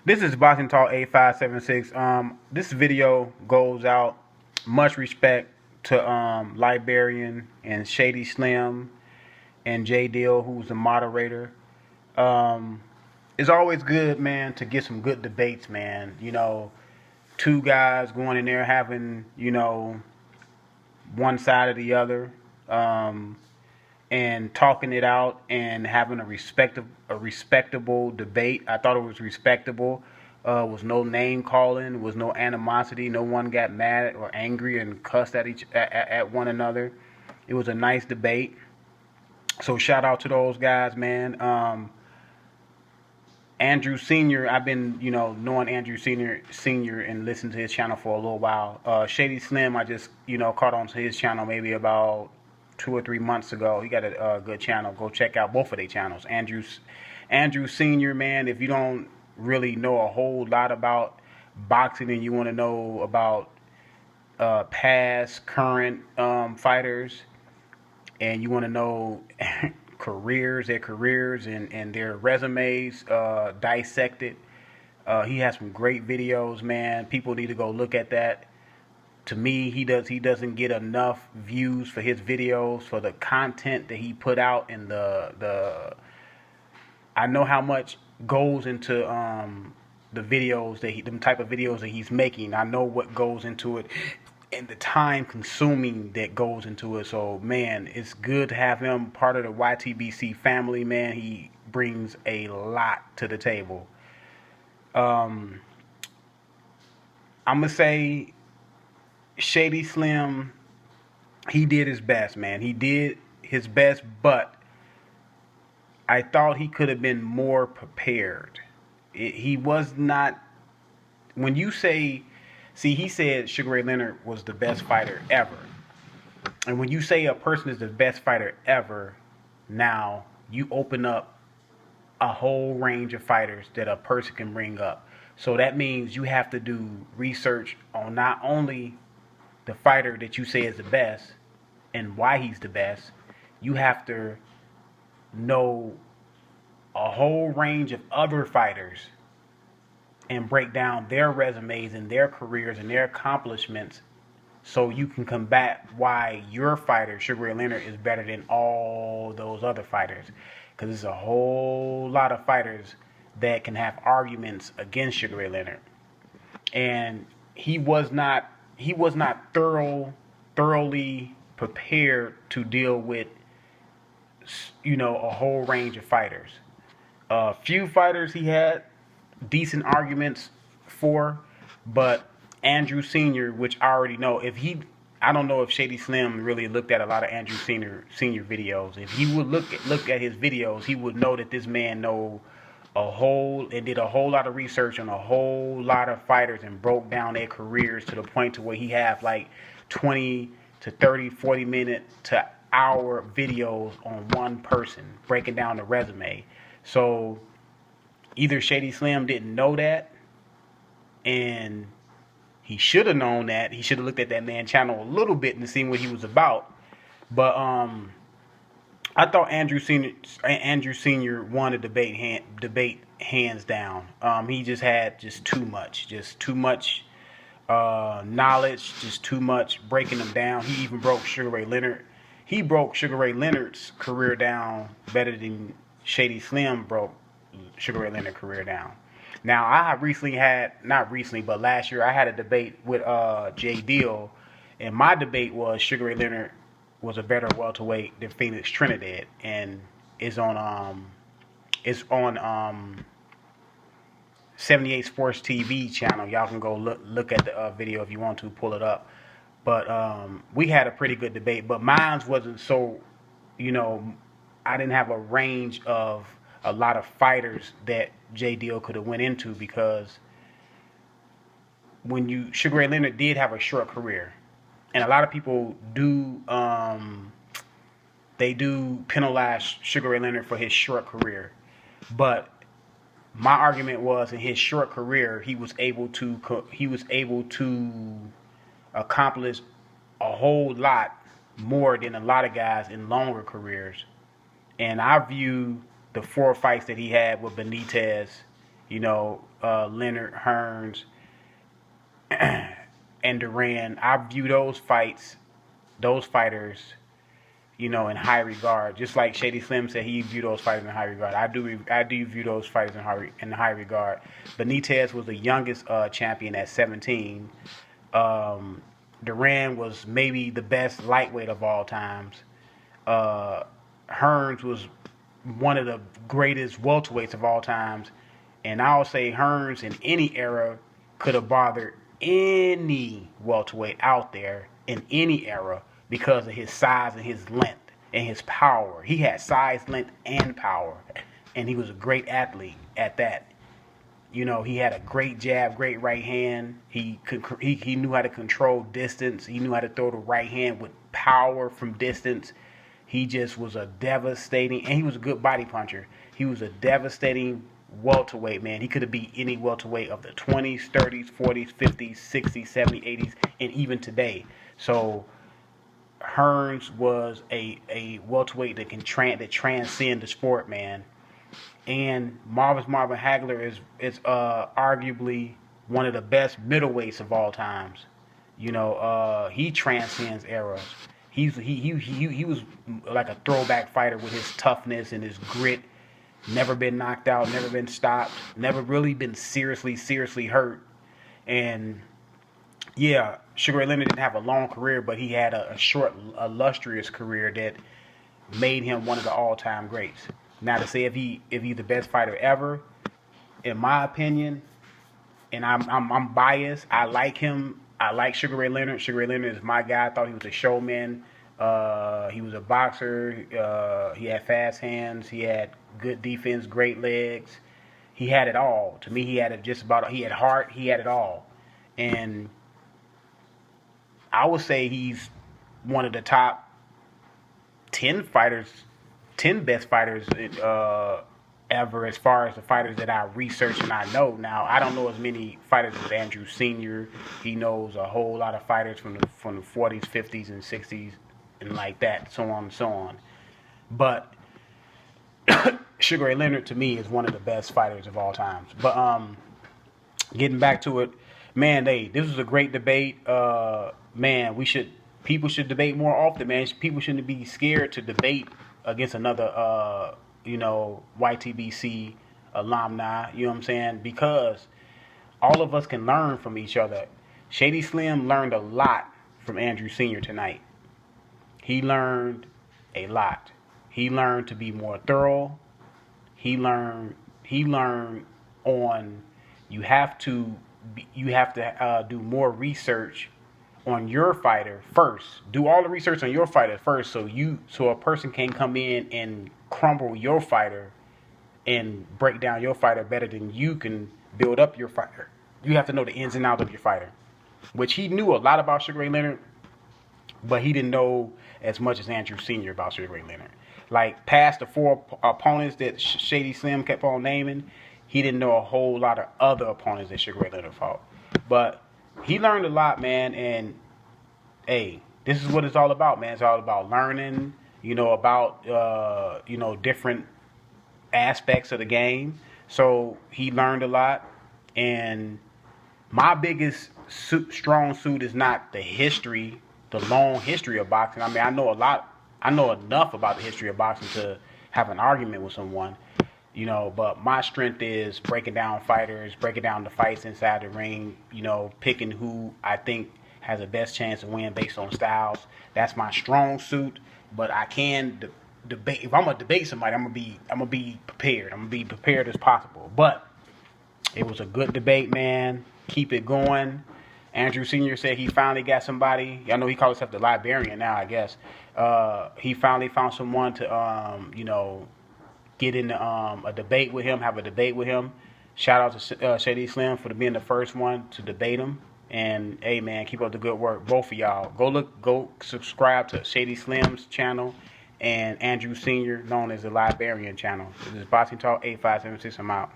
This is Boxing Talk 8576. This video goes out. Much respect to Librarian and Shady Slim and J Deal, who's the moderator. Um, it's always good, man, to get some good debates, man. You know, two guys going in there having, one side or the other. Um, and talking it out and having a respectable debate. I thought it was respectable. Was no name calling, was no animosity. No one got mad or angry and cussed at one another. It was a nice debate. So shout out to those guys, man. Andrew Senior, I've been knowing Andrew Senior and listened to his channel for a little while. Shady Slim, I just caught on to his channel maybe about 2 or 3 months ago. He got a good channel. Go check out both of their channels. Andrew Senior, man. If you don't really know a whole lot about boxing and you want to know about past, current fighters, and you want to know their careers and their resumes dissected. He has some great videos, man. People need to go look at that. To me, he doesn't get enough views for his videos, for the content that he put out, and the I know how much goes into the videos them type of videos that he's making. I know what goes into it and the time consuming that goes into it. So man, it's good to have him part of the YTBC family, man. He brings a lot to the table. I'm gonna say Shady Slim, he did his best, man. He did his best, but I thought he could have been more prepared. He was not. When you say, see, he said Sugar Ray Leonard was the best fighter ever. And when you say a person is the best fighter ever, now you open up a whole range of fighters that a person can bring up. So that means you have to do research on not only the fighter that you say is the best and why he's the best, you have to know a whole range of other fighters and break down their resumes and their careers and their accomplishments so you can combat why your fighter, Sugar Ray Leonard, is better than all those other fighters. Because there's a whole lot of fighters that can have arguments against Sugar Ray Leonard. And he was not thoroughly prepared to deal with a whole range of fighters. A few fighters he had decent arguments for, but Andrew Senior, which I already know, I don't know if Shady Slim really looked at a lot of Andrew Senior videos. If he would look at his videos, he would know that this man did a whole lot of research on a whole lot of fighters and broke down their careers to the point to where he have like 20 to 30, 40 minute to hour videos on one person breaking down the resume. So either Shady Slim didn't know that, and he should have known that. He should have looked at that man's channel a little bit and seen what he was about. But I thought Andrew Senior won the debate hands down. He just had too much knowledge, just too much breaking them down. He even broke Sugar Ray Leonard. He broke Sugar Ray Leonard's career down better than Shady Slim broke Sugar Ray Leonard's career down. Now, I recently not recently, but last year, I had a debate with J Deal, and my debate was Sugar Ray Leonard was a better welterweight than Phoenix Trinidad, and it's on 78 Sports TV channel. Y'all can go look at the video if you want to pull it up. But we had a pretty good debate, but mine wasn't so, I didn't have a range of a lot of fighters that J Deal could have went into, because Sugar Ray Leonard did have a short career, and a lot of people do penalize Sugar Ray Leonard for his short career. But my argument was, in his short career, he was able to accomplish a whole lot more than a lot of guys in longer careers. And I view the 4 fights that he had with Benitez Leonard, Hearns, and Duran. I view those fighters, in high regard. Just like Shady Slim said, he viewed those fighters in high regard. I do view those fighters in high regard. Benitez was the youngest champion at 17. Duran was maybe the best lightweight of all times. Hearns was one of the greatest welterweights of all times. And I'll say Hearns in any era could have bothered any welterweight out there in any era because of his size and his length and his power. He had size, length, and power. And he was a great athlete at that. He had a great jab, great right hand. He knew how to control distance. He knew how to throw the right hand with power from distance. He just was a devastating, and he was a good body puncher. He was a devastating welterweight, man. He could have beat any welterweight of the 20s, 30s, 40s, 50s, 60s, 70s, 80s, and even today. So Hearns was a welterweight that transcend the sport, man. And Marvin Hagler is arguably one of the best middleweights of all times. He transcends eras. He was like a throwback fighter with his toughness and his grit. Never been knocked out, never been stopped, never really been seriously hurt. And yeah, Sugar Ray Leonard didn't have a long career, but he had a short, illustrious career that made him one of the all-time greats. Now to say if he's the best fighter ever, in my opinion, and I'm biased, I like him. I like Sugar Ray Leonard. Sugar Ray Leonard is my guy. I thought he was a showman. He was a boxer. He had fast hands. He had good defense, great legs. He had it all. To me, he had he had heart. He had it all. And I would say he's one of the top 10 best fighters ever, as far as the fighters that I research and I know. Now, I don't know as many fighters as Andrew Sr. He knows a whole lot of fighters from the 40s, 50s, and 60s, and like that, so on and so on. But Sugar Ray Leonard, to me, is one of the best fighters of all times. But getting back to it, man, this was a great debate. Man, people should debate more often, man. People shouldn't be scared to debate against another YTBC alumni, you know what I'm saying? Because all of us can learn from each other. Shady Slim learned a lot from Andrew Sr. tonight. He learned a lot. He learned to be more thorough. He learned on you have to do more research on your fighter first. Do all the research on your fighter first, so a person can come in and crumble your fighter and break down your fighter better than you can build up your fighter. You have to know the ins and outs of your fighter, which he knew a lot about Sugar Ray Leonard, but he didn't know as much as Andrew Sr. about Sugar Ray Leonard. Like, past the 4 opponents that Shady Slim kept on naming, he didn't know a whole lot of other opponents that Sugar Ray Leonard fought. But he learned a lot, man, and hey, this is what it's all about, man. It's all about learning, about different aspects of the game. So he learned a lot, and my biggest strong suit is not the long history of boxing. I mean, I know enough about the history of boxing to have an argument with someone, but my strength is breaking down fighters, breaking down the fights inside the ring, picking who I think has the best chance to win based on styles. That's my strong suit. But I can debate. If I'm gonna debate somebody, I'm gonna be prepared. I'm gonna be prepared as possible. But it was a good debate, man. Keep it going. Andrew Sr. said he finally got somebody. I know he calls himself the Librarian now, I guess. He finally found someone to get in a debate with him, have a debate with him. Shout out to Shady Slim for being the first one to debate him. And hey, man, keep up the good work, both of y'all. Go subscribe to Shady Slim's channel and Andrew Sr., known as the Librarian channel. This is Boxing Talk 8576. I'm out.